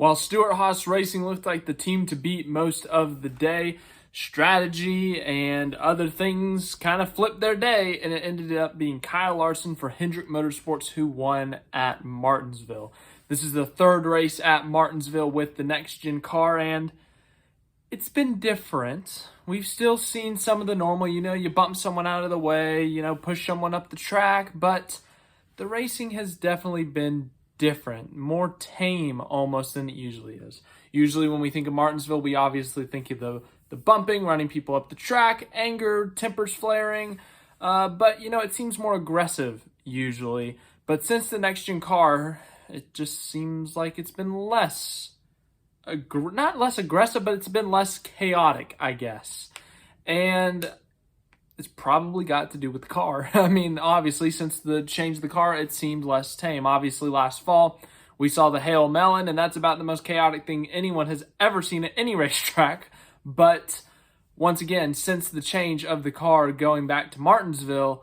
While Stewart-Haas Racing looked like the team to beat most of the day, strategy and other things kind of flipped their day, and it ended up being Kyle Larson for Hendrick Motorsports who won at Martinsville. This is the third race at Martinsville with the next-gen car, and it's been different. We've still seen some of the normal, you bump someone out of the way, push someone up the track, but the racing has definitely been different, more tame almost than it usually is. Usually when we think of Martinsville, we obviously think of the bumping, running people up the track, anger, tempers flaring, but it seems more aggressive usually. But since the next-gen car, it just seems like it's been not less aggressive, but it's been less chaotic, I guess. And it's probably got to do with the car. I mean, obviously, since the change of the car, it seemed less tame. Obviously, last fall, we saw the Hail Melon, and that's about the most chaotic thing anyone has ever seen at any racetrack. But once again, since the change of the car going back to Martinsville,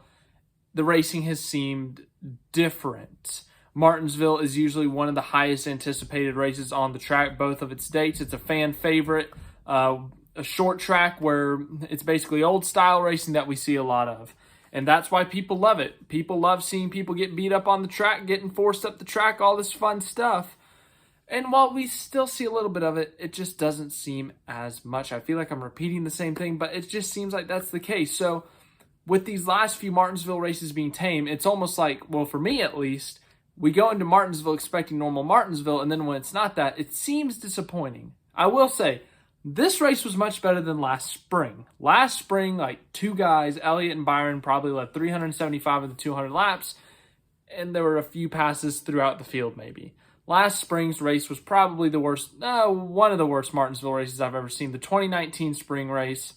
the racing has seemed different. Martinsville is usually one of the highest anticipated races on the track, both of its dates. It's a fan favorite, a short track where it's basically old style racing that we see a lot of. And that's why people love it. People love seeing people get beat up on the track, getting forced up the track, all this fun stuff. And while we still see a little bit of it, it just doesn't seem as much. I feel like I'm repeating the same thing, but it just seems like that's the case. So with these last few Martinsville races being tame, it's almost like, well, for me at least, we go into Martinsville expecting normal Martinsville, and then when it's not that, it seems disappointing. I will say, this race was much better than last spring. Last spring, like two guys, Elliott and Byron, probably led 375 of the 200 laps, and there were a few passes throughout the field maybe. Last spring's race was probably the worst, one of the worst Martinsville races I've ever seen. The 2019 spring race,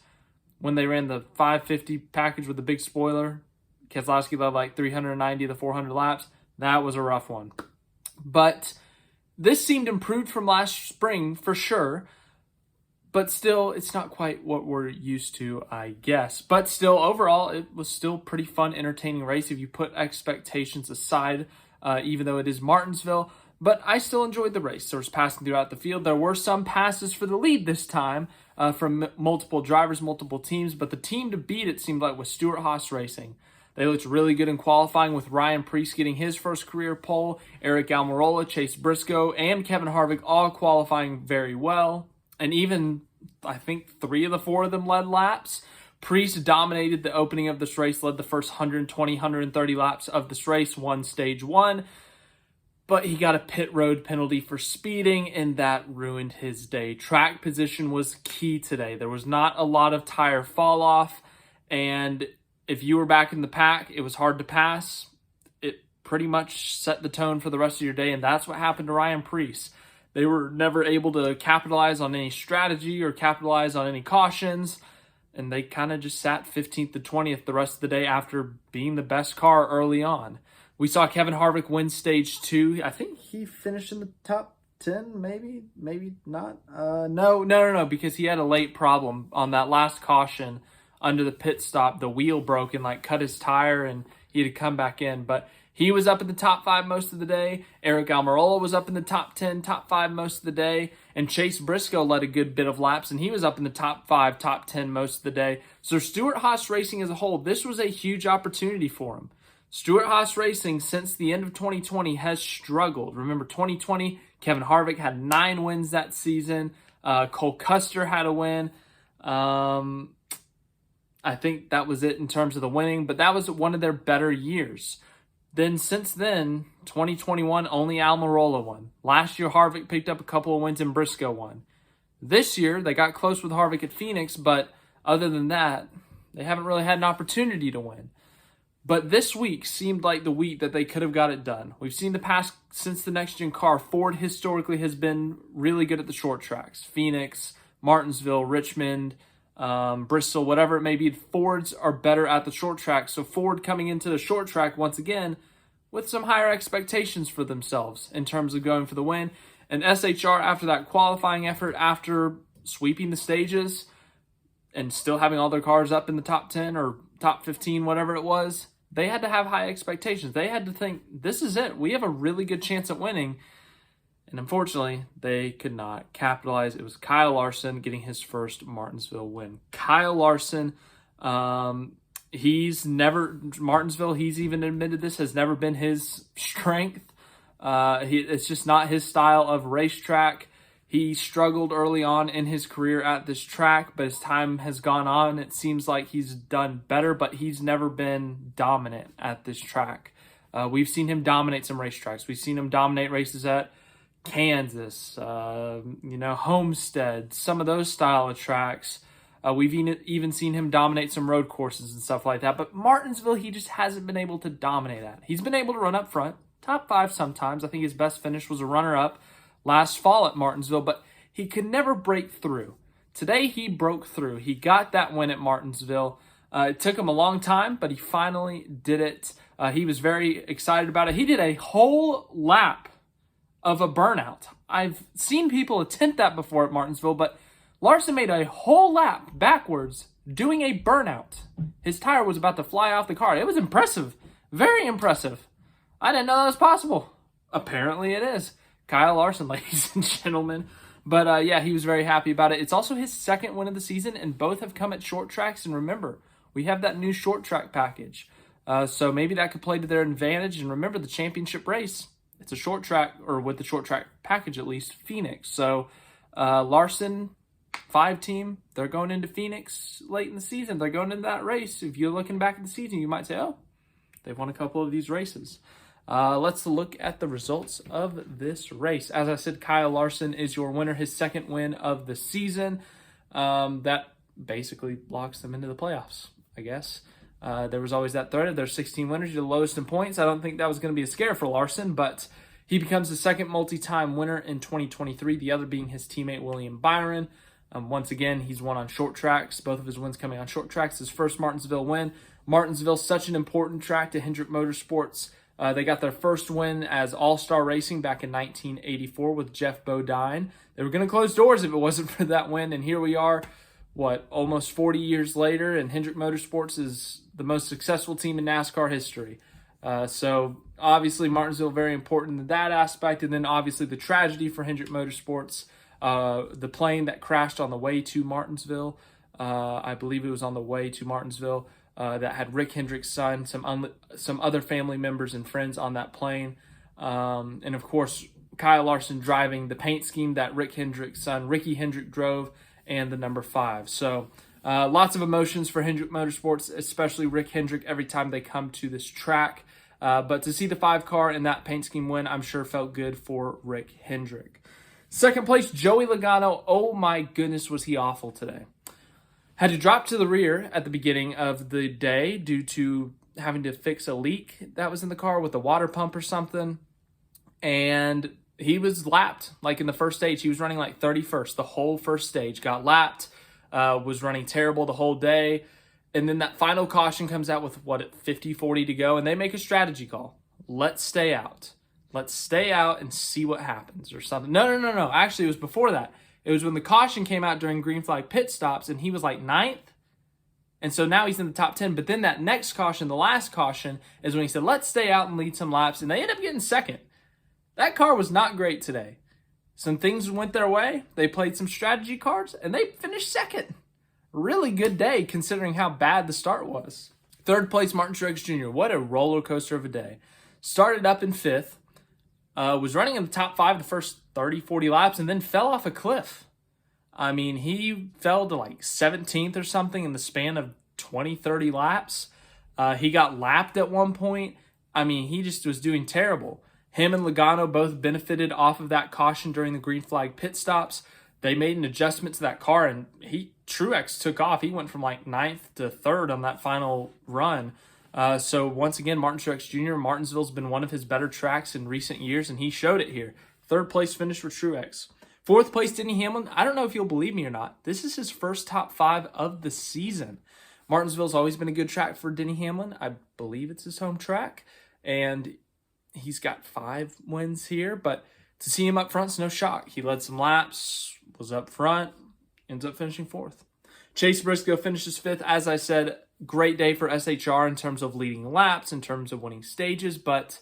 when they ran the 550 package with the big spoiler, Keselowski led like 390 of the 400 laps. That was a rough one. But this seemed improved from last spring for sure. But still, it's not quite what we're used to, I guess. But still, overall, it was still pretty fun, entertaining race if you put expectations aside, even though it is Martinsville. But I still enjoyed the race. There was passing throughout the field. There were some passes for the lead this time from multiple drivers, multiple teams. But the team to beat, it seemed like, was Stewart-Haas Racing. They looked really good in qualifying, with Ryan Preece getting his first career pole, Aric Almirola, Chase Briscoe, and Kevin Harvick all qualifying very well. And even, I think, 3 of the 4 of them led laps. Preece dominated the opening of this race, led the first 120, 130 laps of this race, won stage 1. But he got a pit road penalty for speeding, and that ruined his day. Track position was key today. There was not a lot of tire fall off, and if you were back in the pack, it was hard to pass. It pretty much set the tone for the rest of your day, and that's what happened to Ryan Preece. They were never able to capitalize on any strategy or capitalize on any cautions, and they kind of just sat 15th to 20th the rest of the day after being the best car early on. We saw Kevin Harvick win stage 2. I think he finished in the top 10, maybe not. No, because he had a late problem on that last caution. Under the pit stop, the wheel broke and cut his tire, and he had to come back in. But he was up in the top 5 most of the day. Aric Almirola was up in the top 10, top 5 most of the day. And Chase Briscoe led a good bit of laps, and he was up in the top 5, top 10 most of the day. So Stewart-Haas Racing as a whole, this was a huge opportunity for him. Stewart-Haas Racing, since the end of 2020, has struggled. Remember, 2020, Kevin Harvick had 9 wins that season. Cole Custer had a win. I think that was it in terms of the winning, but that was one of their better years. Then since then, 2021, only Almirola won. Last year, Harvick picked up a couple of wins and Briscoe won. This year, they got close with Harvick at Phoenix, but other than that, they haven't really had an opportunity to win. But this week seemed like the week that they could have got it done. We've seen the past, since the next-gen car, Ford historically has been really good at the short tracks. Phoenix, Martinsville, Richmond, Bristol, whatever it may be, Fords are better at the short track. So Ford coming into the short track once again with some higher expectations for themselves in terms of going for the win. And SHR, after that qualifying effort, after sweeping the stages and still having all their cars up in the top 10 or top 15, whatever it was, they had to have high expectations. They had to think, this is it. We have a really good chance at winning. And unfortunately, they could not capitalize. It was Kyle Larson getting his first Martinsville win. Kyle Larson, Martinsville, he's even admitted this, has never been his strength. It's just not his style of racetrack. He struggled early on in his career at this track, but as time has gone on, it seems like he's done better, but he's never been dominant at this track. We've seen him dominate some racetracks. We've seen him dominate races at Kansas, Homestead, some of those style of tracks. We've even seen him dominate some road courses and stuff like that. But Martinsville, he just hasn't been able to dominate at. He's been able to run up front, top 5 sometimes. I think his best finish was a runner-up last fall at Martinsville, but he could never break through. Today, he broke through. He got that win at Martinsville. It took him a long time, but he finally did it. He was very excited about it. He did a whole lap of a burnout. I've seen people attempt that before at Martinsville, but Larson made a whole lap backwards doing a burnout. His tire was about to fly off the car. It was impressive. Very impressive. I didn't know that was possible. Apparently it is. Kyle Larson, ladies and gentlemen. But he was very happy about it. It's also his second win of the season, and both have come at short tracks. And remember, we have that new short track package. So maybe that could play to their advantage. And remember, the championship race, it's a short track, or with the short track package at least, Phoenix. So Larson, 5 team, they're going into Phoenix late in the season. They're going into that race. If you're looking back at the season, you might say, oh, they've won a couple of these races. Let's look at the results of this race. As I said, Kyle Larson is your winner, his second win of the season. That basically locks them into the playoffs, I guess. There was always that threat of there's 16 winners, you're the lowest in points. I don't think that was going to be a scare for Larson, but he becomes the second multi-time winner in 2023, the other being his teammate William Byron. Once again, he's won on short tracks, both of his wins coming on short tracks. His first Martinsville win. Martinsville, such an important track to Hendrick Motorsports. They got their first win as All-Star Racing back in 1984 with Jeff Bodine. They were going to close doors if it wasn't for that win, and here we are, almost 40 years later, and Hendrick Motorsports is the most successful team in NASCAR history. So obviously Martinsville very important in that aspect, and then obviously the tragedy for Hendrick Motorsports, the plane that crashed on the way to Martinsville. I believe it was on the way to Martinsville. That had Rick Hendrick's son, some other family members and friends on that plane. And of course, Kyle Larson driving the paint scheme that Rick Hendrick's son, Ricky Hendrick, drove, and the number 5. So lots of emotions for Hendrick Motorsports, especially Rick Hendrick, every time they come to this track. But to see the 5 car and that paint scheme win, I'm sure felt good for Rick Hendrick. Second place, Joey Logano. Oh my goodness, was he awful today. Had to drop to the rear at the beginning of the day due to having to fix a leak that was in the car with a water pump or something. And he was lapped like in the first stage. He was running like 31st. The whole first stage got lapped, was running terrible the whole day. And then that final caution comes out with 50-40 to go. And they make a strategy call. Let's stay out. Let's stay out and see what happens or something. No. Actually, it was before that. It was when the caution came out during green flag pit stops, and he was like 9th. And so now he's in the top 10. But then that next caution, the last caution, is when he said, let's stay out and lead some laps. And they ended up getting second. That car was not great today. Some things went their way. They played some strategy cards, and they finished second. Really good day considering how bad the start was. Third place, Martin Truex Jr. What a roller coaster of a day. Started up in 5th. Was running in the top 5 the first 30, 40 laps, and then fell off a cliff. I mean, he fell to like 17th or something in the span of 20, 30 laps. He got lapped at one point. I mean, he just was doing terrible. Him and Logano both benefited off of that caution during the green flag pit stops. They made an adjustment to that car, and Truex took off. He went from like 9th to 3rd on that final run. So once again, Martin Truex Jr., Martinsville's been one of his better tracks in recent years, and he showed it here. 3rd place finish for Truex. 4th place, Denny Hamlin. I don't know if you'll believe me or not. This is his first top 5 of the season. Martinsville's always been a good track for Denny Hamlin. I believe it's his home track, and he's got 5 wins here, but to see him up front's no shock. He led some laps, was up front, ends up finishing 4th. Chase Briscoe finishes 5th. As I said, great day for SHR in terms of leading laps, in terms of winning stages, but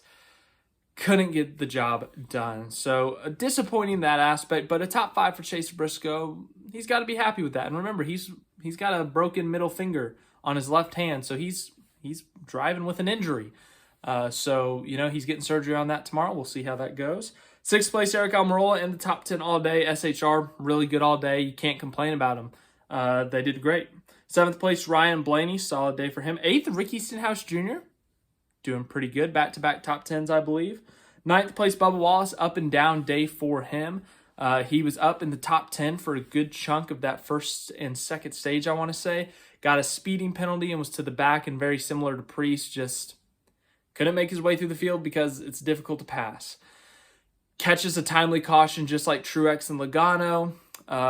couldn't get the job done. So disappointing that aspect, but a top 5 for Chase Briscoe. He's got to be happy with that. And remember, he's got a broken middle finger on his left hand, so he's driving with an injury. So he's getting surgery on that tomorrow. We'll see how that goes. 6th place, Eric Almirola in the top 10 all day. SHR, really good all day. You can't complain about them. They did great. 7th place, Ryan Blaney, solid day for him. 8th, Ricky Stenhouse Jr., doing pretty good. Back-to-back top 10s, I believe. 9th place, Bubba Wallace, up and down day for him. He was up in the top 10 for a good chunk of that first and second stage, I want to say. Got a speeding penalty and was to the back, and very similar to Priest, just couldn't make his way through the field because it's difficult to pass. Catches a timely caution just like Truex and Logano.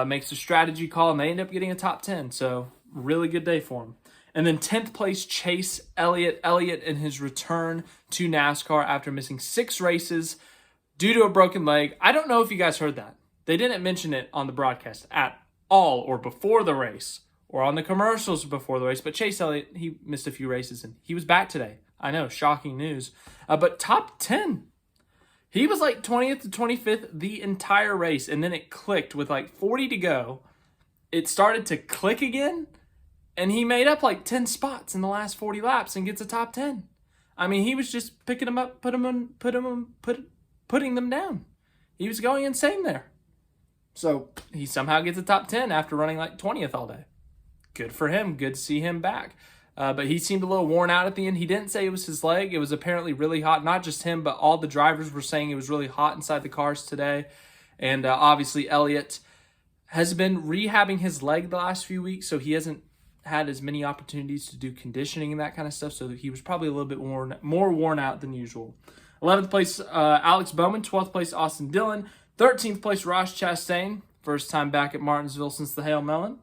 Makes a strategy call, and they end up getting a top 10. So really good day for him. And then 10th place, Chase Elliott. Elliott in his return to NASCAR after missing 6 races due to a broken leg. I don't know if you guys heard that. They didn't mention it on the broadcast at all, or before the race, or on the commercials before the race. But Chase Elliott, he missed a few races, and he was back today. I know, shocking news. But top 10. He was like 20th to 25th the entire race, and then it clicked with like 40 to go. It started to click again, and he made up like 10 spots in the last 40 laps and gets a top 10. I mean, he was just picking them up, putting them down. He was going insane there. So he somehow gets a top 10 after running like 20th all day. Good for him. Good to see him back. But he seemed a little worn out at the end. He didn't say it was his leg. It was apparently really hot. Not just him, but all the drivers were saying it was really hot inside the cars today. And obviously Elliott has been rehabbing his leg the last few weeks, so he hasn't had as many opportunities to do conditioning and that kind of stuff. So he was probably a little bit more worn out than usual. 11th place, Alex Bowman. 12th place, Austin Dillon. 13th place, Ross Chastain. First time back at Martinsville since the Hail Melon.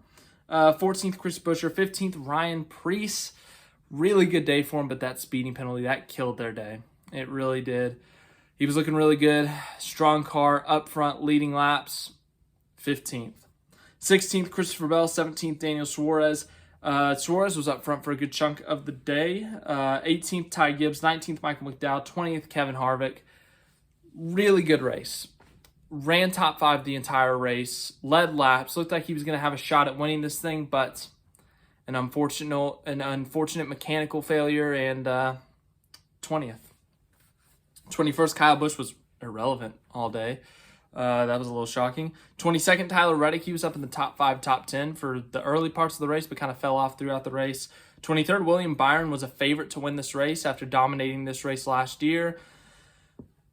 14th, Chris Buescher. 15th, Ryan Preece. Really good day for him, but that speeding penalty, that killed their day. It really did. He was looking really good. Strong car, up front, leading laps. 15th. 16th, Christopher Bell. 17th, Daniel Suarez. Suarez was up front for a good chunk of the day. 18th, Ty Gibbs. 19th, Michael McDowell. 20th, Kevin Harvick. Really good race. Ran top 5 the entire race. Led laps. Looked like he was going to have a shot at winning this thing, but an unfortunate mechanical failure, and 20th. 21st, Kyle Busch was irrelevant all day. That was a little shocking. 22nd, Tyler Reddick. He was up in the top 5, top 10 for the early parts of the race, but kind of fell off throughout the race. 23rd, William Byron was a favorite to win this race after dominating this race last year.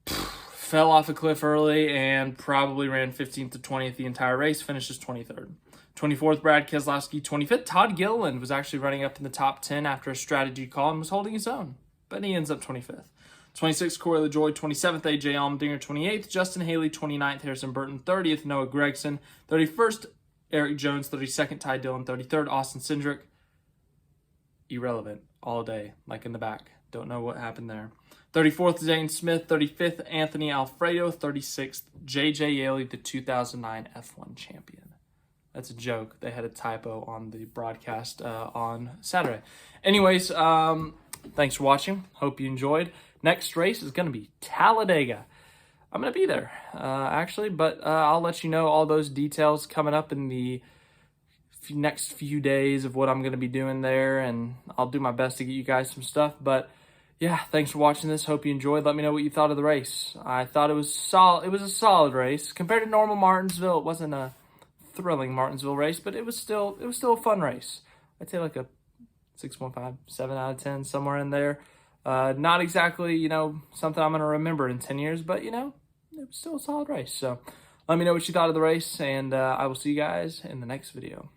Fell off a cliff early and probably ran 15th to 20th the entire race. Finishes 23rd. 24th, Brad Keselowski. 25th, Todd Gilliland was actually running up in the top 10 after a strategy call and was holding his own, but he ends up 25th. 26th, Corey LaJoie. 27th, AJ Allmendinger. 28th, Justin Haley. 29th, Harrison Burton. 30th, Noah Gragson. 31st, Eric Jones. 32nd, Ty Dillon. 33rd, Austin Cindric. Irrelevant all day, like in the back. Don't know what happened there. 34th, Zane Smith. 35th, Anthony Alfredo. 36th, JJ Yeley, the 2009 F1 champion. That's a joke. They had a typo on the broadcast on Saturday. Anyways, thanks for watching. Hope you enjoyed. Next race is going to be Talladega. I'm going to be there, actually, but I'll let you know all those details coming up in the next few days of what I'm going to be doing there, and I'll do my best to get you guys some stuff. But yeah, thanks for watching this. Hope you enjoyed. Let me know what you thought of the race. I thought it was solid. It was a solid race compared to normal Martinsville. It wasn't a thrilling Martinsville race, but it was still a fun race. I'd say like a 6.5, 7 out of 10, somewhere in there. Not exactly, something I'm going to remember in 10 years, but, it was still a solid race. So let me know what you thought of the race, and I will see you guys in the next video.